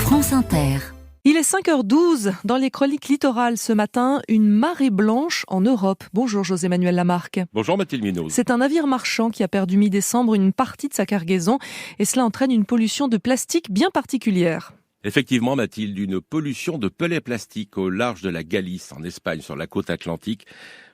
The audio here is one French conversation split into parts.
France Inter. Il est 5h12 dans les chroniques littorales ce matin, une marée blanche en Europe. Bonjour José-Manuel Lamarque. Bonjour Mathilde Munoz. C'est un navire marchand qui a perdu mi-décembre une partie de sa cargaison et cela entraîne une pollution de plastique bien particulière. Effectivement Mathilde, une pollution de pellets plastiques au large de la Galice en Espagne sur la côte atlantique.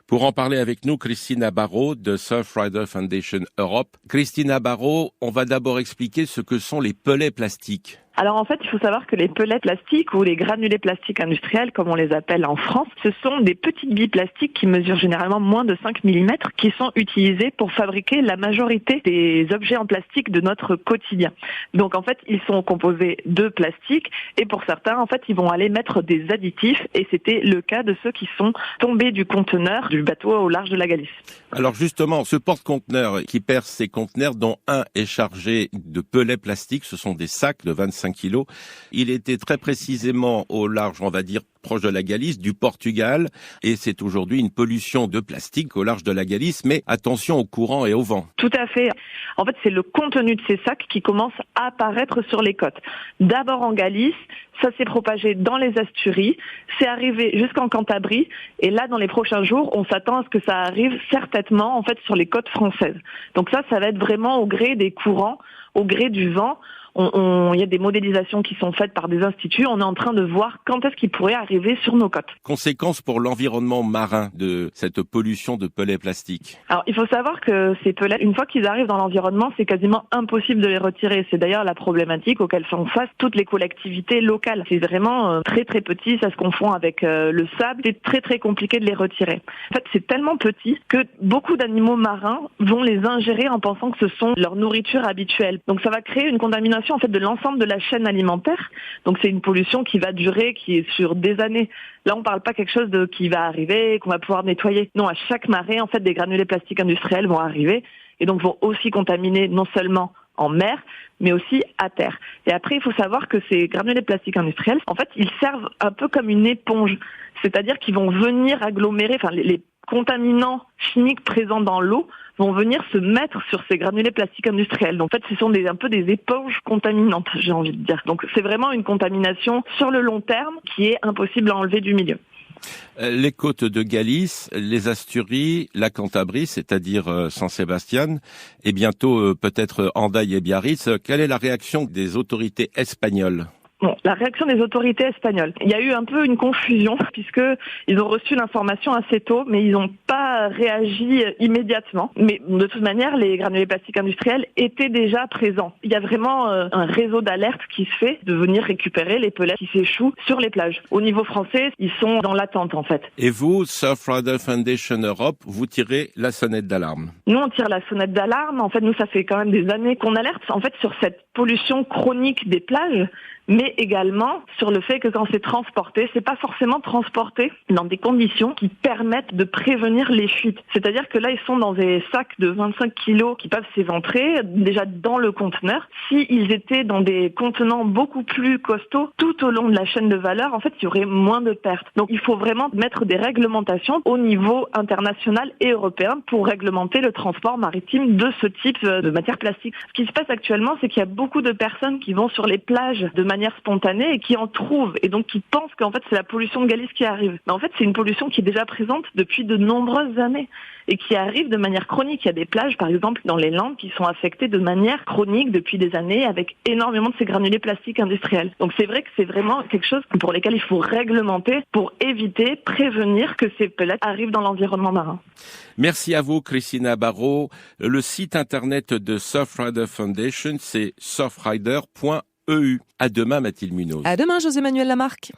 Pour en parler avec nous, Christina Barrault de Surfrider Foundation Europe. Christina Barrault, on va d'abord expliquer ce que sont les pellets plastiques. Alors en fait, il faut savoir que les pellets plastiques ou les granulés plastiques industriels, comme on les appelle en France, ce sont des petites billes plastiques qui mesurent généralement moins de 5 mm, qui sont utilisées pour fabriquer la majorité des objets en plastique de notre quotidien. Donc en fait, ils sont composés de plastique et pour certains, en fait, ils vont aller mettre des additifs et c'était le cas de ceux qui sont tombés du conteneur du bateau au large de la Galice. Alors justement, ce porte-conteneur qui perd ses conteneurs, dont un est chargé de pellets plastiques, ce sont des sacs de 25 kilos. Il était très précisément au large, on va dire, proche de la Galice, du Portugal, et c'est aujourd'hui une pollution de plastique au large de la Galice, mais attention au courant et au vent. Tout à fait. En fait, c'est le contenu de ces sacs qui commence à apparaître sur les côtes. D'abord en Galice, ça s'est propagé dans les Asturies, c'est arrivé jusqu'en Cantabrie, et là, dans les prochains jours, on s'attend à ce que ça arrive certainement, en fait, sur les côtes françaises. Donc ça va être vraiment au gré des courants, au gré du vent. Il y a des modélisations qui sont faites par des instituts. On est en train de voir quand est-ce qu'il pourrait arriver sur nos côtes. Conséquences pour l'environnement marin de cette pollution de pellets plastiques. Alors, il faut savoir que ces pellets, une fois qu'ils arrivent dans l'environnement, c'est quasiment impossible de les retirer. C'est d'ailleurs la problématique auquel font face toutes les collectivités locales. C'est vraiment très très petit, ça se confond avec le sable. C'est très très compliqué de les retirer. En fait, c'est tellement petit que beaucoup d'animaux marins vont les ingérer en pensant que ce sont leur nourriture habituelle. Donc ça va créer une contamination en fait de l'ensemble de la chaîne alimentaire. Donc c'est une pollution qui va durer, qui est sur des années. Là, on parle pas quelque chose qui va arriver, qu'on va pouvoir nettoyer. Non, à chaque marée, en fait, des granulés plastiques industriels vont arriver et donc vont aussi contaminer non seulement en mer, mais aussi à terre. Et après, il faut savoir que ces granulés plastiques industriels, en fait, ils servent un peu comme une éponge. C'est-à-dire qu'ils vont venir agglomérer, les contaminants chimiques présents dans l'eau vont venir se mettre sur ces granulés plastiques industriels. Donc en fait, ce sont un peu des éponges contaminantes, j'ai envie de dire. Donc c'est vraiment une contamination sur le long terme qui est impossible à enlever du milieu. Les côtes de Galice, les Asturies, la Cantabrie, c'est-à-dire San Sebastián, et bientôt peut-être Hendaye et Biarritz. Quelle est la réaction des autorités espagnoles ? Bon, la réaction des autorités espagnoles. Il y a eu un peu une confusion puisque ils ont reçu l'information assez tôt, mais ils n'ont pas réagi immédiatement. Mais de toute manière, les granulés plastiques industriels étaient déjà présents. Il y a vraiment un réseau d'alerte qui se fait de venir récupérer les pellets qui s'échouent sur les plages. Au niveau français, ils sont dans l'attente en fait. Et vous, Surfrider Foundation Europe, vous tirez la sonnette d'alarme? Nous, on tire la sonnette d'alarme. En fait, nous, ça fait quand même des années qu'on alerte en fait sur cette pollution chronique des plages, mais également sur le fait que quand c'est transporté, c'est pas forcément transporté dans des conditions qui permettent de prévenir les fuites. C'est-à-dire que là, ils sont dans des sacs de 25 kilos qui peuvent s'éventrer déjà dans le conteneur. S'ils étaient dans des contenants beaucoup plus costauds tout au long de la chaîne de valeur, en fait, il y aurait moins de pertes. Donc, il faut vraiment mettre des réglementations au niveau international et européen pour réglementer le transport maritime de ce type de matière plastique. Ce qui se passe actuellement, c'est qu'il y a beaucoup de personnes qui vont sur les plages de manière spontanée et qui en trouvent et donc qui pensent qu'en fait c'est la pollution de Galice qui arrive. Mais en fait c'est une pollution qui est déjà présente depuis de nombreuses années et qui arrive de manière chronique. Il y a des plages par exemple dans les Landes qui sont affectées de manière chronique depuis des années avec énormément de ces granulés plastiques industriels. Donc c'est vrai que c'est vraiment quelque chose pour lequel il faut réglementer pour éviter, prévenir que ces pellets arrivent dans l'environnement marin. Merci à vous Christina Barrault. Le site internet de Surfrider Foundation, c'est surfrider.eu. À demain Mathilde Munoz. À demain José-Manuel Lamarque.